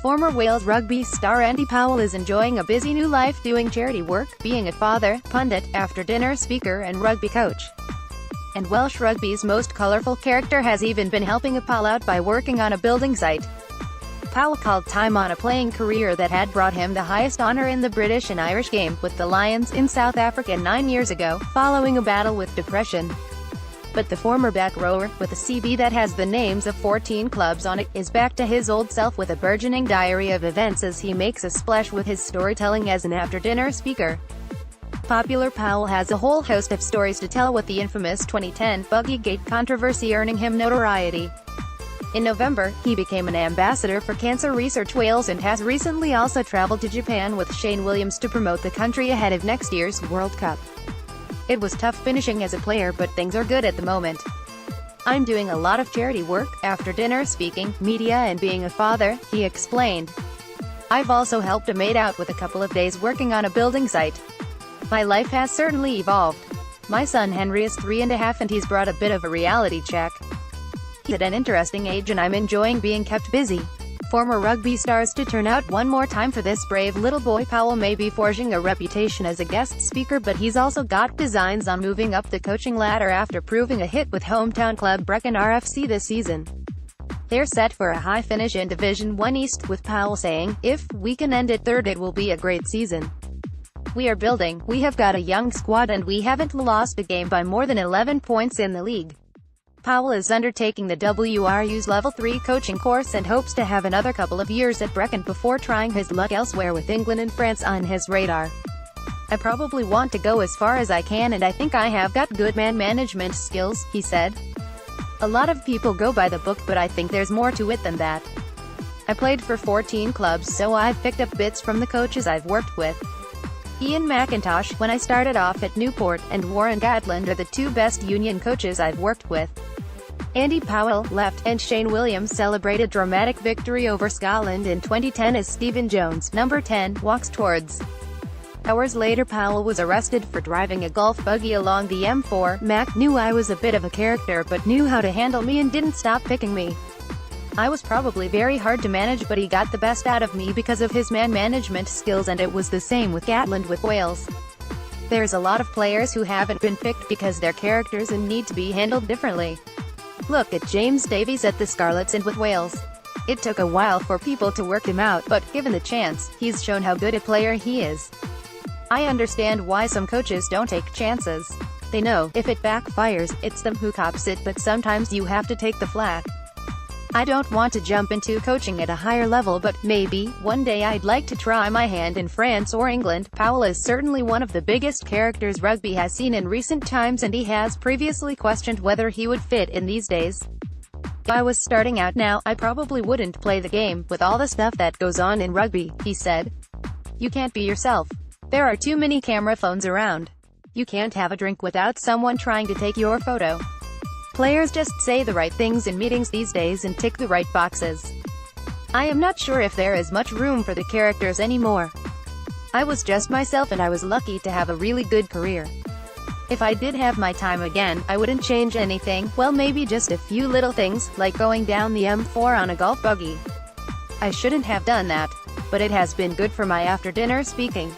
Former Wales rugby star Andy Powell is enjoying a busy new life doing charity work, being a father, pundit, after-dinner speaker and rugby coach. And Welsh rugby's most colourful character has even been helping a pal out by working on a building site. Powell called time on a playing career that had brought him the highest honour in the British and Irish game, with the Lions in South Africa 9 years ago, following a battle with depression. But the former back rower, with a CV that has the names of 14 clubs on it, is back to his old self with a burgeoning diary of events as he makes a splash with his storytelling as an after-dinner speaker. Popular Powell has a whole host of stories to tell, with the infamous 2010 Buggygate controversy earning him notoriety. In November, he became an ambassador for Cancer Research Wales and has recently also travelled to Japan with Shane Williams to promote the country ahead of next year's World Cup. "It was tough finishing as a player, but things are good at the moment. I'm doing a lot of charity work, after-dinner speaking, media and being a father," he explained. "I've also helped a mate out with a couple of days working on a building site. My life has certainly evolved. My son Henry is 3.5 and he's brought a bit of a reality check. He's at an interesting age and I'm enjoying being kept busy." Former rugby stars to turn out one more time for this brave little boy. Powell may be forging a reputation as a guest speaker, but he's also got designs on moving up the coaching ladder after proving a hit with hometown club Brecon RFC this season. They're set for a high finish in Division 1 East, with Powell saying, "If we can end it third, it will be a great season. We are building, we have got a young squad and we haven't lost a game by more than 11 points in the league." Powell is undertaking the WRU's Level 3 coaching course and hopes to have another couple of years at Brecon before trying his luck elsewhere, with England and France on his radar. "I probably want to go as far as I can and I think I have got good man management skills," he said. "A lot of people go by the book, but I think there's more to it than that. I played for 14 clubs, so I've picked up bits from the coaches I've worked with. Ian McIntosh, when I started off at Newport, and Warren Gatland are the two best union coaches I've worked with." Andy Powell left, and Shane Williams celebrated dramatic victory over Scotland in 2010 as Stephen Jones, number 10, walks towards. Hours later, Powell was arrested for driving a golf buggy along the M4. "Mac knew I was a bit of a character but knew how to handle me and didn't stop picking me. I was probably very hard to manage, but he got the best out of me because of his man management skills, and it was the same with Gatland with Wales. There's a lot of players who haven't been picked because they're characters and need to be handled differently. Look at James Davies at the Scarlets and with Wales. It took a while for people to work him out, but given the chance, he's shown how good a player he is. I understand why some coaches don't take chances. They know, if it backfires, it's them who cops it, but sometimes you have to take the flak. I don't want to jump into coaching at a higher level, but maybe, one day I'd like to try my hand in France or England." Powell is certainly one of the biggest characters rugby has seen in recent times, and he has previously questioned whether he would fit in these days. "If I was starting out now, I probably wouldn't play the game, with all the stuff that goes on in rugby," he said. "You can't be yourself. There are too many camera phones around. You can't have a drink without someone trying to take your photo. Players just say the right things in meetings these days and tick the right boxes. I am not sure if there is much room for the characters anymore. I was just myself and I was lucky to have a really good career. If I did have my time again, I wouldn't change anything, well, maybe just a few little things, like going down the M4 on a golf buggy. I shouldn't have done that. But it has been good for my after-dinner speaking.